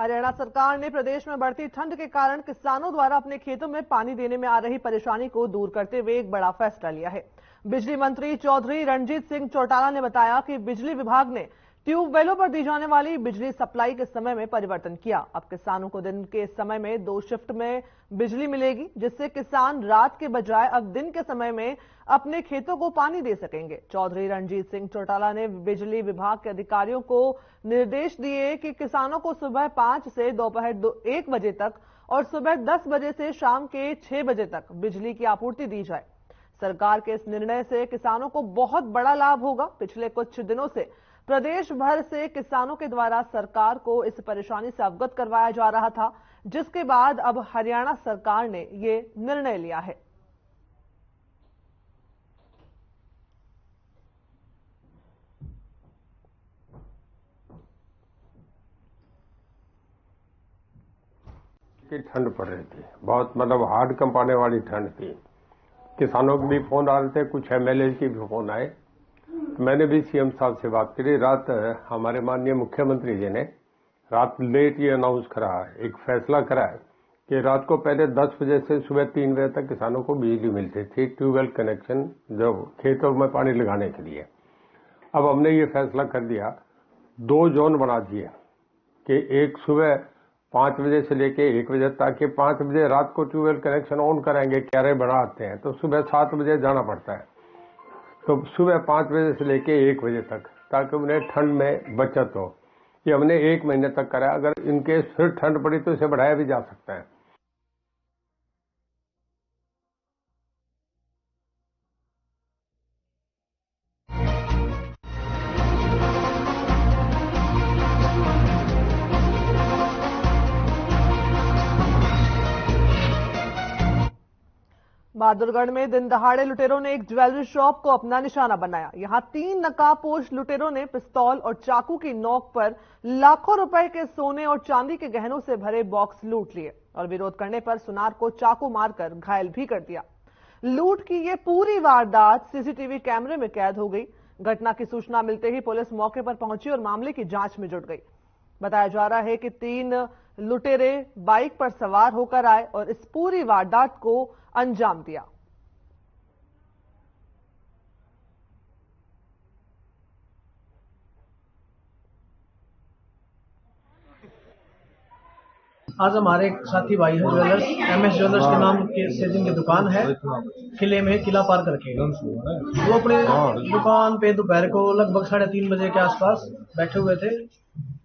हरियाणा सरकार ने प्रदेश में बढ़ती ठंड के कारण किसानों द्वारा अपने खेतों में पानी देने में आ रही परेशानी को दूर करते हुए एक बड़ा फैसला लिया है। बिजली मंत्री चौधरी रणजीत सिंह चौटाला ने बताया कि बिजली विभाग ने ट्यूबवेलों पर दी जाने वाली बिजली सप्लाई के समय में परिवर्तन किया। अब किसानों को दिन के समय में 2 शिफ्ट में बिजली मिलेगी, जिससे किसान रात के बजाय अब दिन के समय में अपने खेतों को पानी दे सकेंगे। चौधरी रणजीत सिंह चौटाला ने बिजली विभाग के अधिकारियों को निर्देश दिए कि किसानों को सुबह 5 से दोपहर 1 बजे तक और सुबह 10 बजे से शाम के 6 बजे तक बिजली की आपूर्ति दी जाए। सरकार के इस निर्णय से किसानों को बहुत बड़ा लाभ होगा। पिछले कुछ दिनों से प्रदेश भर से किसानों के द्वारा सरकार को इस परेशानी से अवगत करवाया जा रहा था, जिसके बाद अब हरियाणा सरकार ने ये निर्णय लिया है। की ठंड पड़ रही थी, बहुत मतलब हार्ड कंपाने वाली ठंड थी। किसानों के भी फोन आ रहे थे, कुछ एमएलए के भी फोन आए। मैंने भी सीएम साहब से बात करी। रात हमारे माननीय मुख्यमंत्री जी ने रात लेट ये अनाउंस करा, एक फैसला करा है कि रात को पहले 10 बजे से सुबह 3 बजे तक किसानों को बिजली मिलती थी, ट्यूबवेल कनेक्शन जो खेतों में पानी लगाने के लिए। अब हमने ये फैसला कर दिया, 2 जोन बना दिए कि एक सुबह 5 बजे से लेके 1 बजे, ताकि 5 बजे रात को ट्यूबवेल कनेक्शन ऑन कराएंगे, क्यारे बनाते हैं तो सुबह 7 बजे जाना पड़ता है, तो सुबह 5 बजे से लेके 1 बजे तक, ताकि उन्हें ठंड में बचत हो। ये हमने 1 महीने तक करा। अगर इनके फिर ठंड पड़ी तो इसे बढ़ाया भी जा सकता है। बहादुरगढ़ में दिन दहाड़े लुटेरों ने एक ज्वेलरी शॉप को अपना निशाना बनाया। यहां 3 नकाबपोश लुटेरों ने पिस्तौल और चाकू की नोक पर लाखों रुपए के सोने और चांदी के गहनों से भरे बॉक्स लूट लिए और विरोध करने पर सुनार को चाकू मारकर घायल भी कर दिया। लूट की ये पूरी वारदात सीसीटीवी कैमरे में कैद हो गई। घटना की सूचना मिलते ही पुलिस मौके पर पहुंची और मामले की जांच में जुट गई। बताया जा रहा है कि 3 लुटेरे बाइक पर सवार होकर आए और इस पूरी वारदात को अंजाम दिया। आज हमारे एक साथी भाई है ज्वेलर्स, एमएस ज्वेलर्स के नाम से जिनकी दुकान है किले में, किला पार करके, वो अपने दुकान पे दोपहर को लगभग 3:30 बजे के आसपास बैठे हुए थे।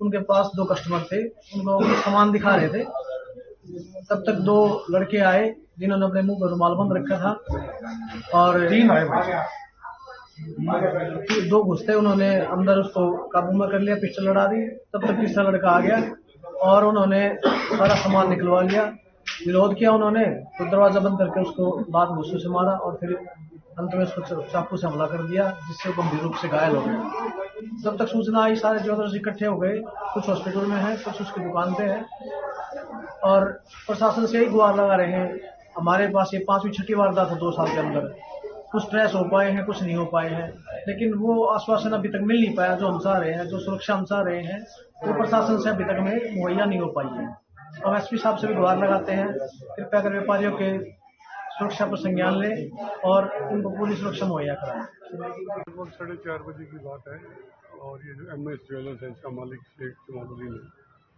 उनके पास 2 कस्टमर थे, उनको सामान दिखा रहे थे। तब तक 2 लड़के आए जिन्होंने अपने मुंह पर रुमाल बंद रखा था और 2 घुसते, उन्होंने अंदर उसको काबू में कर लिया, पिस्टल लड़ा दी। तब तक तीसरा लड़का आ गया और उन्होंने सारा सामान निकलवा लिया। विरोध किया उन्होंने, तो दरवाजा बंद करके उसको लात घुस्सों से मारा और फिर अंत में उसको चाकू से हमला कर दिया, जिससे वो गंभीर रूप से घायल हो गया। जब तक सूचना आई सारे ज्वेलर्स इकट्ठे हो गए, कुछ हॉस्पिटल में है, कुछ उसकी दुकान पे है और प्रशासन से यही गुहार लगा रहे हैं। हमारे पास ये 5वीं-6वीं वारदात है 2 साल के अंदर। कुछ ट्रेस हो पाए हैं, कुछ नहीं हो पाए हैं, लेकिन वो आश्वासन अभी तक मिल नहीं पाया जो हम चाह रहे हैं, जो सुरक्षा हम चाह रहे हैं, वो प्रशासन से अभी तक में मुहैया नहीं हो पाई है। हम एसपी साहब से भी गुहार लगाते हैं, कृपया कर व्यापारियों के सुरक्षा पर संज्ञान लें और उनको पूरी सुरक्षा मुहैया कराएं। लगभग 4:30 बजे की बात है और ये जो एमएस ज्वेलर्स है, इसका मालिक शेख जमालुद्दीन है,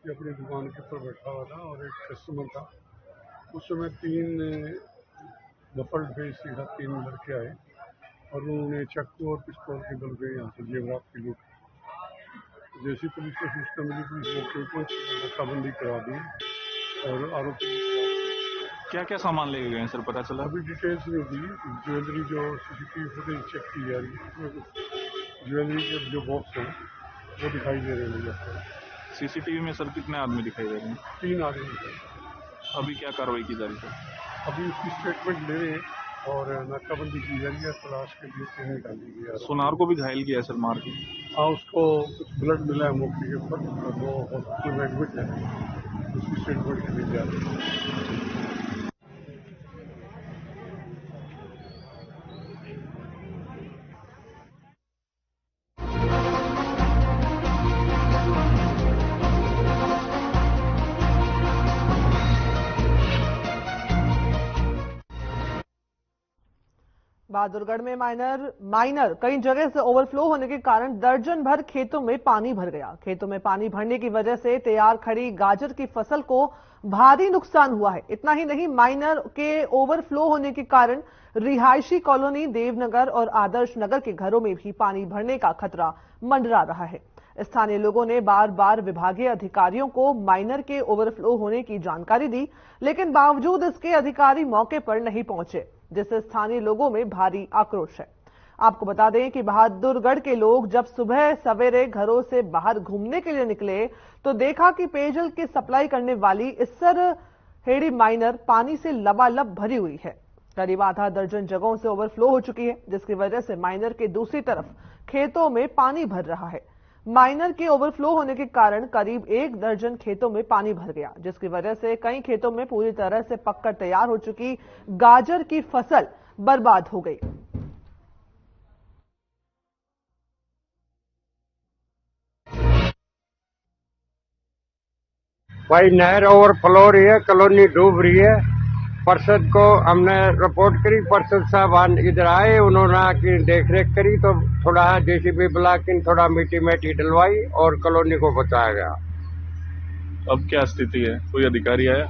ये अपनी दुकान के ऊपर बैठा हुआ था और एक कस्टमर था। उस समय 3 मफल्ड फेस के साथ 3 लड़के आए और उन्होंने चाकू और पिस्तौल के बल पे यहाँ से जेवरात की लूट। जैसी पुलिस को सूचना मिली, पुलिस मौके पर नाकाबंदी करा दी और आरोपी क्या क्या सामान ले गए हैं सर, पता चला? अभी डिटेल्स नहीं दी। ज्वेलरी जो सीसीटीवी फुटेज चेक की जा रही है, ज्वेलरी के जो बॉक्स हैं वो दिखाई दे रहे हैं। सीसीटीवी में सर कितने आदमी दिखाई दे रहे हैं? 3 आदमी दिखाई। अभी क्या कार्रवाई की जा रही है? अभी उसकी स्टेटमेंट ले रहे हैं और नाकाबंदी की जा रही है, तलाश के लिए टीम निकाली गई है। सुनार को भी घायल किया है सर, मार के? हाँ, उसको कुछ ब्लड मिला है मौके के ऊपर, वो हॉस्पिटल में एडमिट है, उसकी स्टेटमेंट ली जा रही है। बहादुरगढ़ में माइनर कई जगह से ओवरफ्लो होने के कारण दर्जन भर खेतों में पानी भर गया। खेतों में पानी भरने की वजह से तैयार खड़ी गाजर की फसल को भारी नुकसान हुआ है। इतना ही नहीं, माइनर के ओवरफ्लो होने के कारण रिहायशी कॉलोनी देवनगर और आदर्श नगर के घरों में भी पानी भरने का खतरा मंडरा रहा है। स्थानीय लोगों ने बार बार विभागीय अधिकारियों को माइनर के ओवरफ्लो होने की जानकारी दी, लेकिन बावजूद इसके अधिकारी मौके पर नहीं पहुंचे, जिससे स्थानीय लोगों में भारी आक्रोश है। आपको बता दें कि बहादुरगढ़ के लोग जब सुबह सवेरे घरों से बाहर घूमने के लिए निकले तो देखा कि पेयजल की सप्लाई करने वाली इस्सर हेड़ी माइनर पानी से लबालब भरी हुई है। करीब आधा दर्जन जगहों से ओवरफ्लो हो चुकी है, जिसकी वजह से माइनर के दूसरी तरफ खेतों में पानी भर रहा है। माइनर के ओवरफ्लो होने के कारण करीब 1 दर्जन खेतों में पानी भर गया, जिसकी वजह से कई खेतों में पूरी तरह से पककर तैयार हो चुकी गाजर की फसल बर्बाद हो गई। भाई नहर ओवरफ्लो हो रही है, कॉलोनी डूब रही है। पार्षद को हमने रिपोर्ट करी, पार्षद साहब इधर आए, उन्होंने आके देख रेख करी तो थोड़ा जेसीबी बुला के थोड़ा मिट्टी मेटी डलवाई और कॉलोनी को बचाया गया। अब क्या स्थिति है? कोई अधिकारी आया?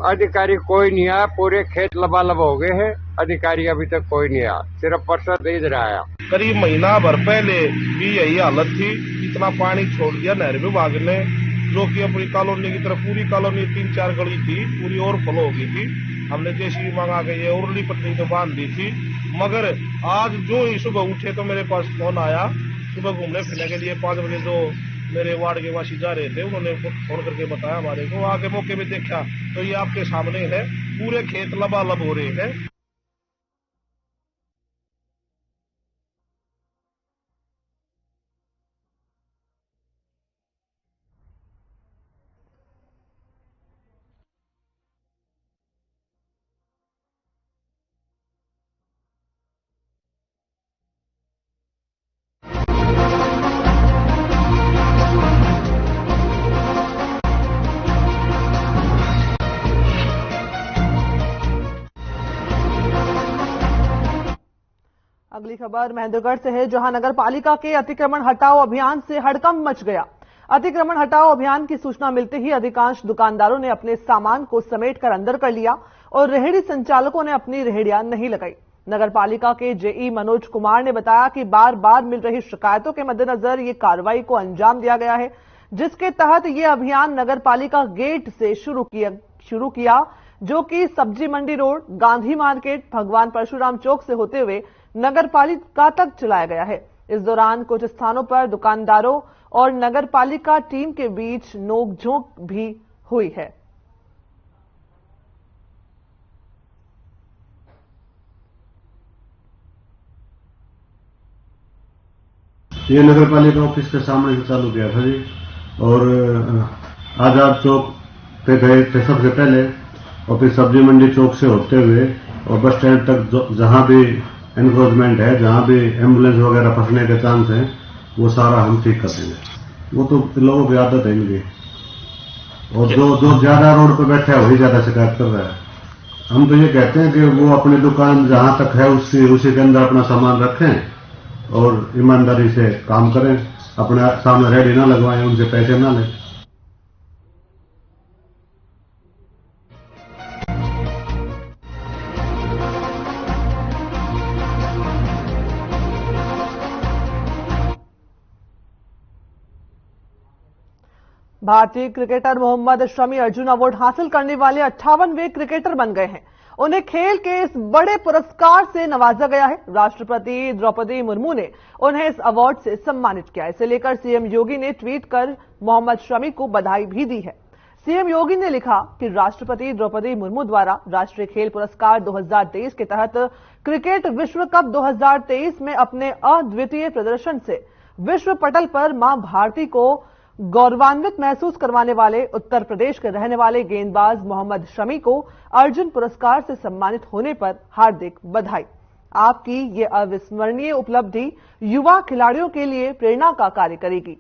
अधिकारी कोई नहीं आया, पूरे खेत लबालब हो गए हैं, अधिकारी अभी तक कोई नहीं आया, सिर्फ पार्षद इधर आया। करीब महीना भर पहले भी यही हालत थी, इतना पानी छोड़ दिया नहर विभाग ने, जो कि अपनी कॉलोनी की तरफ पूरी कॉलोनी 3-4 गली थी, पूरी ओवरफ्लो हो गई थी। हमने जेसीबी मंगा के ये उरली पट्टी तो बांध दी थी, मगर आज जो ही सुबह उठे तो मेरे पास फोन आया, सुबह घूमने फिरने के लिए 5 बजे जो मेरे वार्ड के वासी जा रहे थे, उन्होंने फोन करके बताया हमारे को। आके मौके में देखा तो ये आपके सामने है, पूरे खेत लबालब हो रहे हैं। अगली खबर महेंद्रगढ़ से है, जहां नगर पालिका के अतिक्रमण हटाओ अभियान से हड़कंप मच गया। अतिक्रमण हटाओ अभियान की सूचना मिलते ही अधिकांश दुकानदारों ने अपने सामान को समेटकर अंदर कर लिया और रेहड़ी संचालकों ने अपनी रेहड़ियां नहीं लगाई। नगर पालिका के जेई मनोज कुमार ने बताया कि बार बार मिल रही शिकायतों के मद्देनजर ये कार्रवाई को अंजाम दिया गया है, जिसके तहत ये अभियान नगर पालिका गेट से शुरू किया, जो कि सब्जी मंडी रोड, गांधी मार्केट, भगवान परशुराम चौक से होते हुए नगर पालिका तक चलाया गया है। इस दौरान कुछ स्थानों पर दुकानदारों और नगर पालिका टीम के बीच नोकझोंक भी हुई है। ये नगर पालिका ऑफिस के सामने से चालू किया था जी, और आजाद चौक पे गए थे सबसे पहले, और फिर सब्जी मंडी चौक से होते हुए और बस स्टैंड तक जहां भी एनक्रोचमेंट है, जहां भी एम्बुलेंस वगैरह फंसने के चांस हैं, वो सारा हम ठीक कर देंगे। वो तो लोगों की आदत है इनकी, और जो ज्यादा रोड पर बैठा है वही ज्यादा शिकायत कर रहा है। हम तो ये कहते हैं कि वो अपनी दुकान जहां तक है उसी के अंदर अपना सामान रखें और ईमानदारी से काम करें, अपने सामने रेडी ना लगवाएं, उनसे पैसे ना लें। भारतीय क्रिकेटर मोहम्मद शमी अर्जुन अवार्ड हासिल करने वाले 58वें क्रिकेटर बन गए हैं। उन्हें खेल के इस बड़े पुरस्कार से नवाजा गया है। राष्ट्रपति द्रौपदी मुर्मू ने उन्हें इस अवार्ड से सम्मानित किया। इसे लेकर सीएम योगी ने ट्वीट कर मोहम्मद शमी को बधाई भी दी है। सीएम योगी ने लिखा कि राष्ट्रपति द्रौपदी मुर्मू द्वारा राष्ट्रीय खेल पुरस्कार 2023 के तहत क्रिकेट विश्व कप 2023 में अपने अद्वितीय प्रदर्शन से विश्व पटल पर मां भारती को गौरवान्वित महसूस करवाने वाले उत्तर प्रदेश के रहने वाले गेंदबाज मोहम्मद शमी को अर्जुन पुरस्कार से सम्मानित होने पर हार्दिक बधाई। आपकी ये अविस्मरणीय उपलब्धि युवा खिलाड़ियों के लिए प्रेरणा का कार्य करेगी।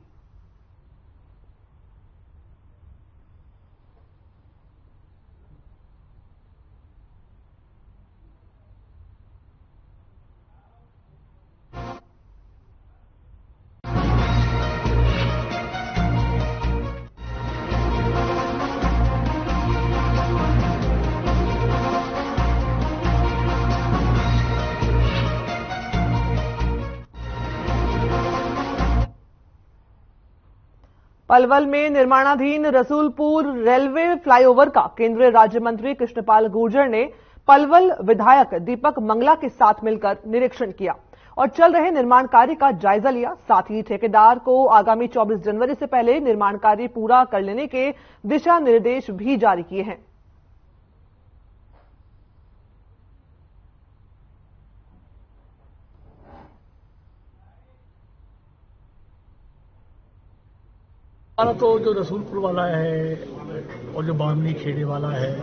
पलवल में निर्माणाधीन रसूलपुर रेलवे फ्लाईओवर का केंद्रीय राज्य मंत्री कृष्णपाल गुर्जर ने पलवल विधायक दीपक मंगला के साथ मिलकर निरीक्षण किया और चल रहे निर्माण कार्य का जायजा लिया। साथ ही ठेकेदार को आगामी 24 जनवरी से पहले निर्माण कार्य पूरा कर लेने के दिशा निर्देश भी जारी किए हैं। हमारा तो जो रसूलपुर वाला है और जो बामनी खेड़े वाला है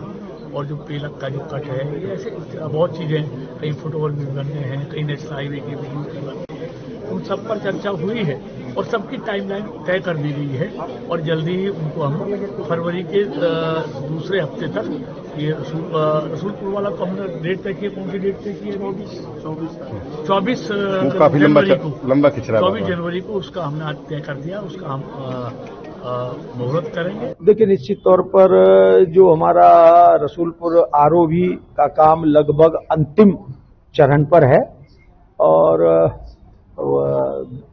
और जो पेलक का जो कट है, ये ऐसे बहुत चीजें, कई फुटओवर भी बनने हैं, कई नेशनल हाईवे की भी बनने हैं, उन सब पर चर्चा हुई है और सबकी टाइमलाइन तय कर दी गई है और जल्दी ही उनको हम फरवरी के दूसरे हफ्ते तक ये रसूलपुर वाला को हमने डेट तय की। कौन सी डेट तय की है? 24 जनवरी को उसका हमने आज तय कर दिया, उसका हम मुहूर्त करेंगे। देखिए, निश्चित तौर पर जो हमारा रसूलपुर आरओबी का काम लगभग अंतिम चरण पर है और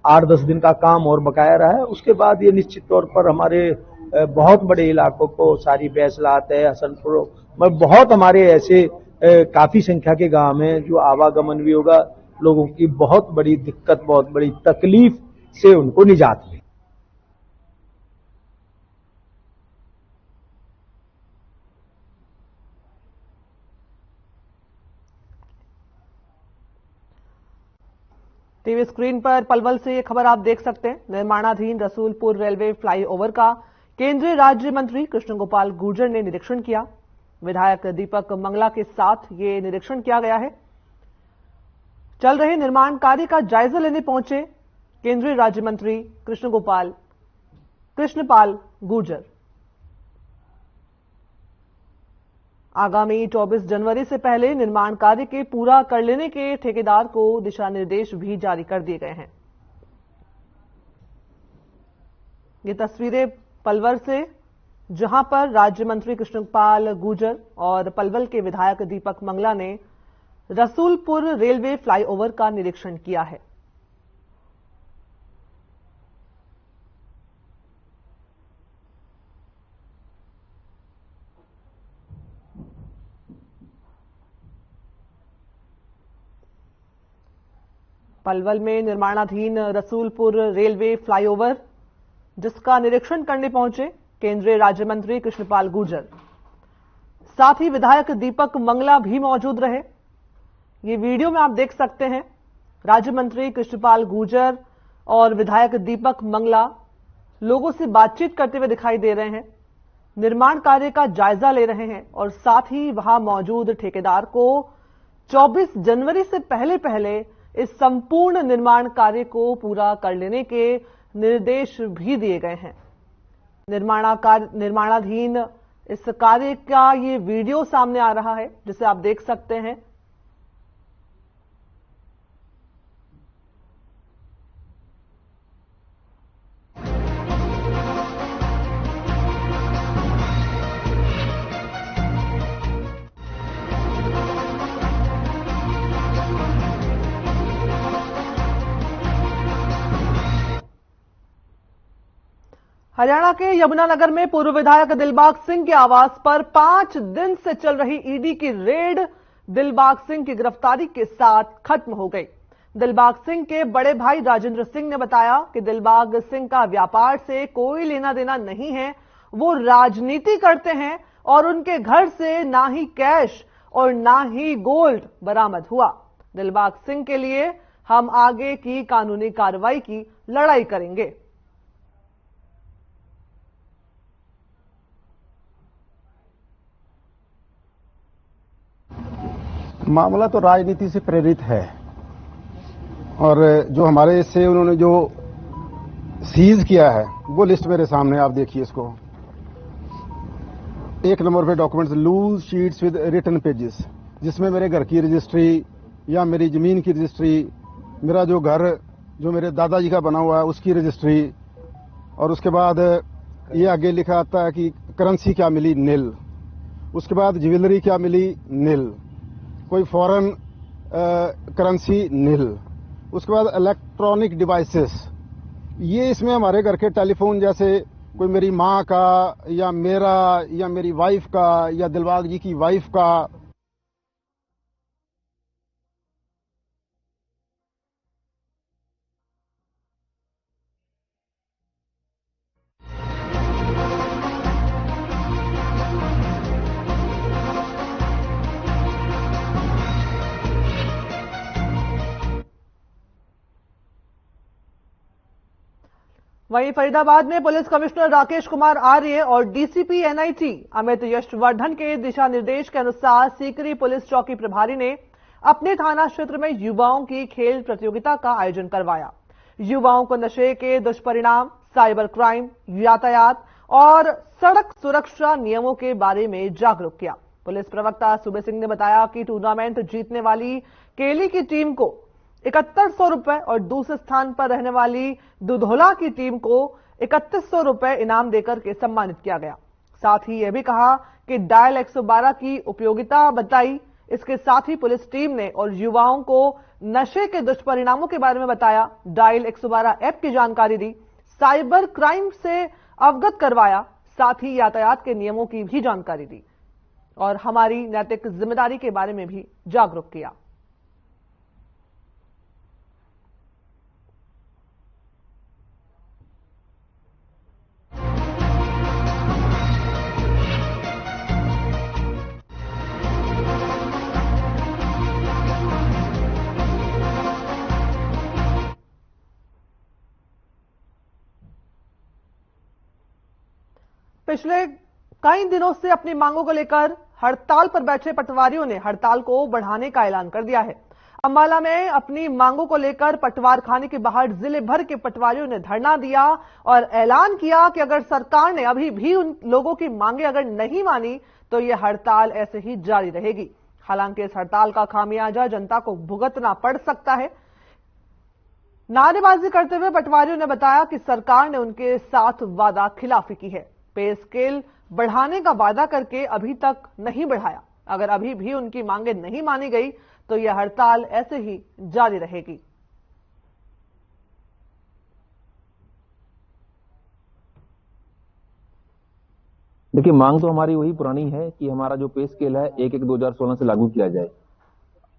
8-10 दिन का काम और बकाया रहा है। उसके बाद ये निश्चित तौर पर हमारे बहुत बड़े इलाकों को, सारी बैसलात है, हसनपुर में बहुत हमारे ऐसे काफी संख्या के गांव हैं जो आवागमन भी होगा, लोगों की बहुत बड़ी दिक्कत, बहुत बड़ी तकलीफ से उनको निजात मिले। टीवी स्क्रीन पर पलवल से ये खबर आप देख सकते हैं। निर्माणाधीन रसूलपुर रेलवे फ्लाईओवर का केंद्रीय राज्य मंत्री कृष्ण गोपाल गुर्जर ने निरीक्षण किया। विधायक दीपक मंगला के साथ ये निरीक्षण किया गया है। चल रहे निर्माण कार्य का जायजा लेने पहुंचे केंद्रीय राज्य मंत्री कृष्णपाल गुर्जर। आगामी 24 जनवरी से पहले निर्माण कार्य के पूरा कर लेने के ठेकेदार को दिशा निर्देश भी जारी कर दिए गए हैं। ये तस्वीरें पलवल से, जहां पर राज्य मंत्री कृष्णपाल गुर्जर और पलवल के विधायक दीपक मंगला ने रसूलपुर रेलवे फ्लाईओवर का निरीक्षण किया है। पलवल में निर्माणाधीन रसूलपुर रेलवे फ्लाईओवर, जिसका निरीक्षण करने पहुंचे केंद्रीय राज्य मंत्री कृष्णपाल गुर्जर, साथ ही विधायक दीपक मंगला भी मौजूद रहे। ये वीडियो में आप देख सकते हैं, राज्य मंत्री कृष्णपाल गुर्जर और विधायक दीपक मंगला लोगों से बातचीत करते हुए दिखाई दे रहे हैं, निर्माण कार्य का जायजा ले रहे हैं और साथ ही वहां मौजूद ठेकेदार को 24 जनवरी से पहले इस संपूर्ण निर्माण कार्य को पूरा कर लेने के निर्देश भी दिए गए हैं। निर्माणाधीन इस कार्य का ये वीडियो सामने आ रहा है, जिसे आप देख सकते हैं। हरियाणा के यमुनानगर में पूर्व विधायक दिलबाग सिंह के आवास पर 5 दिन से चल रही ईडी की रेड दिलबाग सिंह की गिरफ्तारी के साथ खत्म हो गई। दिलबाग सिंह के बड़े भाई राजेंद्र सिंह ने बताया कि दिलबाग सिंह का व्यापार से कोई लेना देना नहीं है, वो राजनीति करते हैं और उनके घर से ना ही कैश और ना ही गोल्ड बरामद हुआ। दिलबाग सिंह के लिए हम आगे की कानूनी कार्रवाई की लड़ाई करेंगे। मामला तो राजनीति से प्रेरित है और जो हमारे से उन्होंने जो सीज किया है वो लिस्ट मेरे सामने, आप देखिए इसको। 1 नंबर पे documents, loose sheets with written pages, जिसमें मेरे घर की रजिस्ट्री या मेरी जमीन की रजिस्ट्री, मेरा जो घर जो मेरे दादाजी का बना हुआ है उसकी रजिस्ट्री, और उसके बाद ये आगे लिखा आता है कि करेंसी क्या मिली, नील। उसके बाद ज्वेलरी क्या मिली, नील। कोई फॉरेन करेंसी, नील। उसके बाद इलेक्ट्रॉनिक डिवाइसेस, ये इसमें हमारे घर के टेलीफोन जैसे कोई मेरी माँ का या मेरा या मेरी वाइफ का या दिलबाग जी की वाइफ का। वहीं फरीदाबाद में पुलिस कमिश्नर राकेश कुमार आर्य और डीसीपी एनआईटी अमित यशवर्धन के दिशा निर्देश के अनुसार सीकरी पुलिस चौकी प्रभारी ने अपने थाना क्षेत्र में युवाओं की खेल प्रतियोगिता का आयोजन करवाया। युवाओं को नशे के दुष्परिणाम, साइबर क्राइम, यातायात और सड़क सुरक्षा नियमों के बारे में जागरूक किया। पुलिस प्रवक्ता सूबे सिंह ने बताया कि टूर्नामेंट जीतने वाली केली की टीम को 7100 रुपए और दूसरे स्थान पर रहने वाली दुधौला की टीम को 3100 रुपए इनाम देकर के सम्मानित किया गया। साथ ही यह भी कहा कि डायल 112 की उपयोगिता बताई। इसके साथ ही पुलिस टीम ने और युवाओं को नशे के दुष्परिणामों के बारे में बताया, डायल 112 ऐप की जानकारी दी, साइबर क्राइम से अवगत करवाया, साथ ही यातायात के नियमों की भी जानकारी दी और हमारी नैतिक जिम्मेदारी के बारे में भी जागरूक किया। पिछले कई दिनों से अपनी मांगों को लेकर हड़ताल पर बैठे पटवारियों ने हड़ताल को बढ़ाने का ऐलान कर दिया है। अंबाला में अपनी मांगों को लेकर पटवार खाने के बाहर जिले भर के पटवारियों ने धरना दिया और ऐलान किया कि अगर सरकार ने अभी भी उन लोगों की मांगे अगर नहीं मानी तो यह हड़ताल ऐसे ही जारी रहेगी। हालांकि इस हड़ताल का खामियाजा जनता को भुगतना पड़ सकता है। नारेबाजी करते हुए पटवारियों ने बताया कि सरकार ने उनके साथ वादा खिलाफी की है। पे स्केल बढ़ाने का वादा करके अभी तक नहीं बढ़ाया। अगर अभी भी उनकी मांगे नहीं मानी गई तो यह हड़ताल ऐसे ही जारी रहेगी। देखिए, मांग तो हमारी वही पुरानी है कि हमारा जो पे स्केल है 1/1/2016 से लागू किया जाए।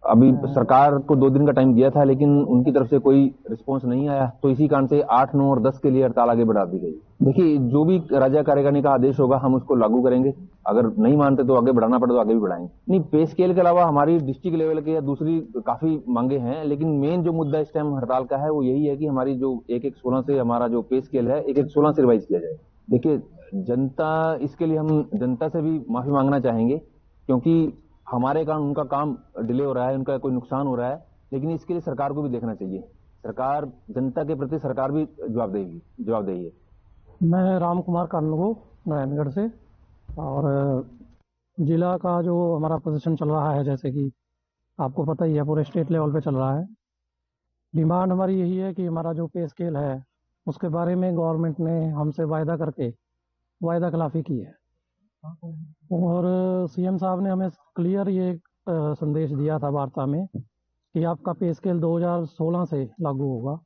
अभी सरकार को 2 दिन का टाइम दिया था लेकिन उनकी तरफ से कोई रिस्पांस नहीं आया, तो इसी कारण से 8, 9 और 10 के लिए हड़ताल आगे बढ़ा दी गई। देखिए, जो भी राज्य कार्यकारिणी का आदेश होगा हम उसको लागू करेंगे। अगर नहीं मानते तो आगे बढ़ाना पड़े तो आगे भी बढ़ाएंगे। नहीं, पे स्केल के अलावा हमारी डिस्ट्रिक्ट लेवल के या दूसरी काफी मांगे हैं, लेकिन मेन जो मुद्दा इस टाइम हड़ताल का है वो यही है कि हमारी जो 1/1/16 से हमारा जो पे स्केल है 1/1/16 से रिवाइज किया जाए। देखिए, जनता, इसके लिए हम जनता से भी माफी मांगना चाहेंगे क्योंकि हमारे कारण उनका काम डिले हो रहा है, उनका कोई नुकसान हो रहा है, लेकिन इसके लिए सरकार को भी देखना चाहिए। सरकार, जनता के प्रति सरकार भी जवाबदेही है। मैं राम कुमार कानगो नारायणगढ़ से, और जिला का जो हमारा पोजीशन चल रहा है जैसे कि आपको पता ही है पूरे स्टेट लेवल पे चल रहा है। डिमांड हमारी यही है कि हमारा जो पे स्केल है उसके बारे में गवर्नमेंट ने हमसे वायदा करके वायदा खिलाफी की है और सीएम साहब ने हमें क्लियर ये संदेश दिया था वार्ता में कि आपका पे स्केल 2016 से लागू होगा,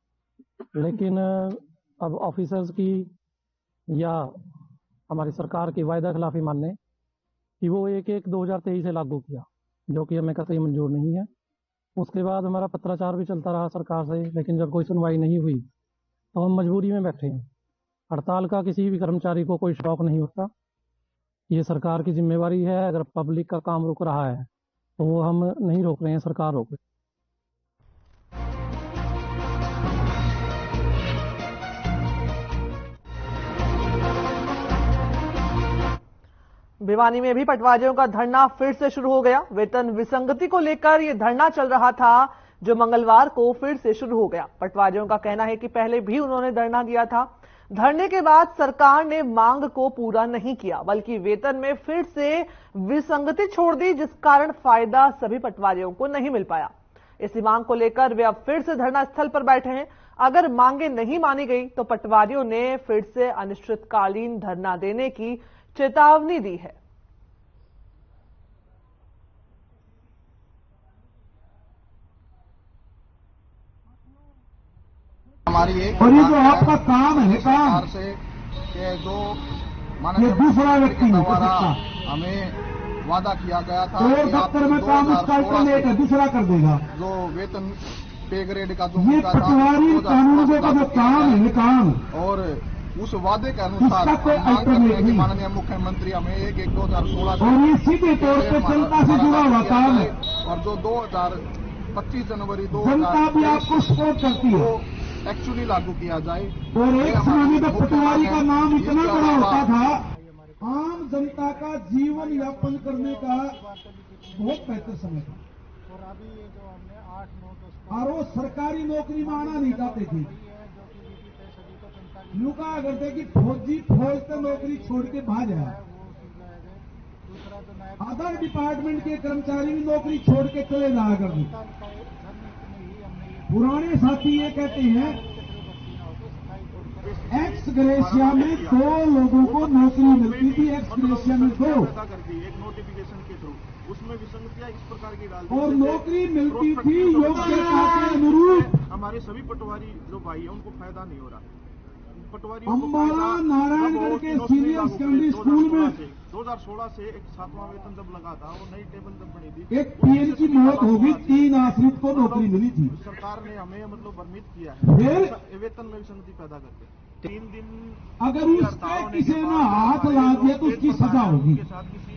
लेकिन अब ऑफिसर्स की या हमारी सरकार की वायदा खिलाफी मानने कि वो 1/1/2023 से लागू किया, जो कि हमें कतई मंजूर नहीं है। उसके बाद हमारा पत्राचार भी चलता रहा सरकार से, लेकिन जब कोई सुनवाई नहीं हुई तो हम मजबूरी में बैठे हैं। हड़ताल का किसी भी कर्मचारी को कोई शौक नहीं होता, ये सरकार की जिम्मेवारी है। अगर पब्लिक का काम रुक रहा है तो वो हम नहीं रोक रहे हैं, सरकार रोक रही है। भिवानी में भी पटवारियों का धरना फिर से शुरू हो गया। वेतन विसंगति को लेकर यह धरना चल रहा था जो मंगलवार को फिर से शुरू हो गया। पटवारियों का कहना है कि पहले भी उन्होंने धरना दिया था, धरने के बाद सरकार ने मांग को पूरा नहीं किया बल्कि वेतन में फिर से विसंगति छोड़ दी, जिस कारण फायदा सभी पटवारियों को नहीं मिल पाया। इसी मांग को लेकर वे अब फिर से धरना स्थल पर बैठे हैं। अगर मांगे नहीं मानी गई तो पटवारियों ने फिर से अनिश्चितकालीन धरना देने की चेतावनी दी है। हमारी एक और ये जो आपका काम है, काम से कि जो ये माननीय दूसरा व्यक्ति के हो द्वारा सकता हमें वादा किया गया था और कि आप दफ्तर में काम उसका अल्टरनेट है, दूसरा कर देगा। जो वेतन पे ग्रेड का जो ये मुद्दा था पटवारी कानूनों का जो काम है काम, और उस वादे के अनुसार उसका कोई हम मांग करते हैं कि अल्टरनेट माननीय मुख्यमंत्री हमें 1/1/2016 और ये सीधे तौर पे जनता से जुड़ा हुआ काम है और जो 25 जनवरी जनता भी आपको सपोर्ट करती है एक्चुअली लागू किया जाए। और एक समय में पटवारी का नाम इतना बड़ा होता था, आम जनता का जीवन यापन करने का बहुत बेहतर समय था और वो सरकारी नौकरी में आना नहीं चाहते थे। यूं कहा करते कि फौजी फौज से नौकरी छोड़ के भाग जाए, अदर डिपार्टमेंट के कर्मचारी भी नौकरी छोड़ के चले जाया करते। पुराने साथी ये कहते हैं एक्स ग्रेशिया में 2 लोगों को नौकरी मिलती थी, एक्स ग्रेशिया में 2 एक नोटिफिकेशन के थ्रू उसमें विसंगतियां इस प्रकार की डाल और नौकरी मिलती थी योग्यता के अनुरूप। हमारे सभी पटवारी जो भाई है उनको फायदा नहीं हो रहा। पटवारी अम्बाला नारायणगढ़ के सीनियर सेकेंडरी स्कूल में 2016 से एक 7वां वेतन जब लगा था, वो नई टेबल जब बनी थी, एक पीएन की मौत होगी, 3 आश्रित को नौकरी मिली थी। सरकार ने हमें भ्रमित किया है फिर वेतन में विसंगति पैदा करके 3 दिन अगर उसके किसी ने हाथ ला दिया तो उसकी सजा होगी। के साथ किसी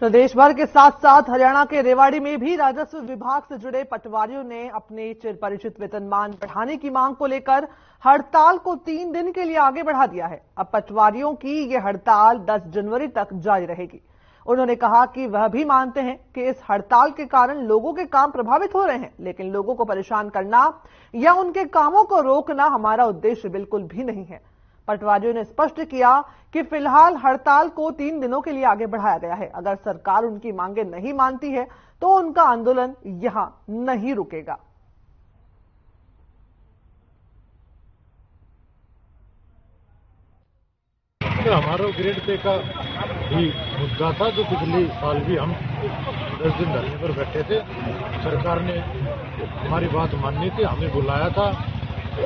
प्रदेश भर के साथ साथ हरियाणा के रेवाड़ी में भी राजस्व विभाग से जुड़े पटवारियों ने अपने चिरपरिचित वेतनमान बढ़ाने की मांग को लेकर हड़ताल को 3 दिन के लिए आगे बढ़ा दिया है। अब पटवारियों की ये हड़ताल 10 जनवरी तक जारी रहेगी। उन्होंने कहा कि वह भी मानते हैं कि इस हड़ताल के कारण लोगों के काम प्रभावित हो रहे हैं, लेकिन लोगों को परेशान करना या उनके कामों को रोकना हमारा उद्देश्य बिल्कुल भी नहीं है। पटवारियों ने स्पष्ट किया कि फिलहाल हड़ताल को 3 दिनों के लिए आगे बढ़ाया गया है। अगर सरकार उनकी मांगे नहीं मानती है तो उनका आंदोलन यहां नहीं रुकेगा। हमारा ग्रेड पे का ही मुद्दा था, जो पिछले साल भी हम 10 दिन धरने पर बैठे थे। सरकार ने हमारी बात माननी थी, हमें बुलाया था,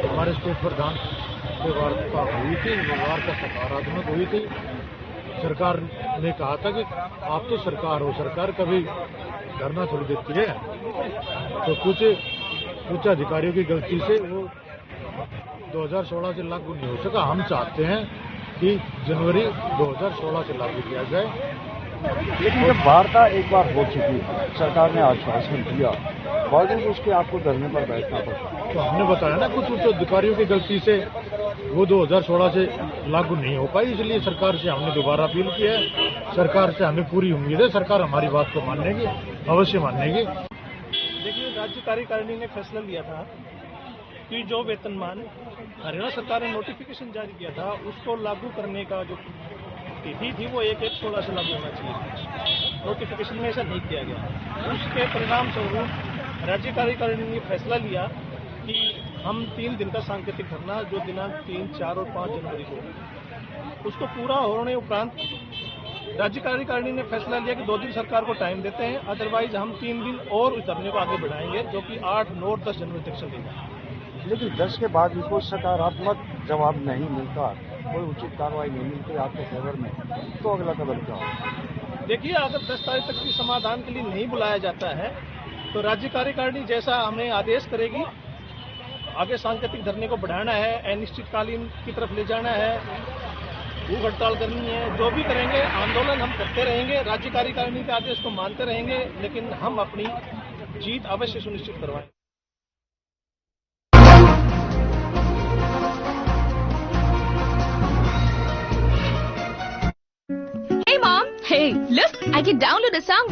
हमारे स्टेट प्रधान से वार्ता हुई थी, वार्ता सकारात्मक हुई थी। सरकार ने कहा था कि आप तो सरकार हो, सरकार कभी धरना थोड़ी देती है। तो कुछ अधिकारियों की गलती से वो 2016 से लागू नहीं हो सका। हम चाहते हैं कि जनवरी 2016 से लागू किया जाए। लेकिन जब वार्ता एक बार हो चुकी, सरकार ने आश्वासन दिया, बावजूद उसके आपको धरने पर बैठना पड़ा। तो हमने बताया ना, कुछ उच्च अधिकारियों की गलती से वो 2016 से लागू नहीं हो पाई, इसलिए सरकार से हमने दोबारा अपील की है। सरकार से हमें पूरी उम्मीद है, सरकार हमारी बात को मानेगी, अवश्य मानेगी। देखिए, राज्य कार्यकारिणी ने फैसला लिया था कि जो वेतनमान हरियाणा सरकार ने नोटिफिकेशन जारी किया था, उसको लागू करने का जो तिथि थी वो 1/1/16 से लागू होना चाहिए। नोटिफिकेशन में ऐसा नहीं किया गया। उसके परिणाम स्वरूप राज्य कार्यकारिणी ने फैसला लिया कि हम 3 दिन का सांकेतिक धरना, जो दिनांक 3, 4 और 5 जनवरी को, उसको पूरा होने उपरांत राज्य कार्यकारिणी ने फैसला लिया कि 2 दिन सरकार को टाइम देते हैं, अदरवाइज हम 3 दिन और उस धरने को आगे बढ़ाएंगे, जो कि 8, 9 और 10 जनवरी तक चलेगा। लेकिन 10 के बाद भी कोई सकारात्मक जवाब नहीं मिलता, कोई उचित कार्रवाई नहीं मिलती आपके फेवर में, तो अगला कदम क्या होगा? देखिए, अगर 10 तारीख तक भी समाधान के लिए नहीं बुलाया जाता है तो राज्य कार्यकारिणी जैसा हमें आदेश करेगी, आगे सांकेतिक धरने को बढ़ाना है, अनिश्चितकालीन की तरफ ले जाना है, भूख हड़ताल करनी है, जो भी करेंगे आंदोलन हम करते रहेंगे, राज्य कार्यकारिणी के आदेश को मानते रहेंगे, लेकिन हम अपनी जीत अवश्य सुनिश्चित करवाएंगे। Hey mom, hey, look, I can download a song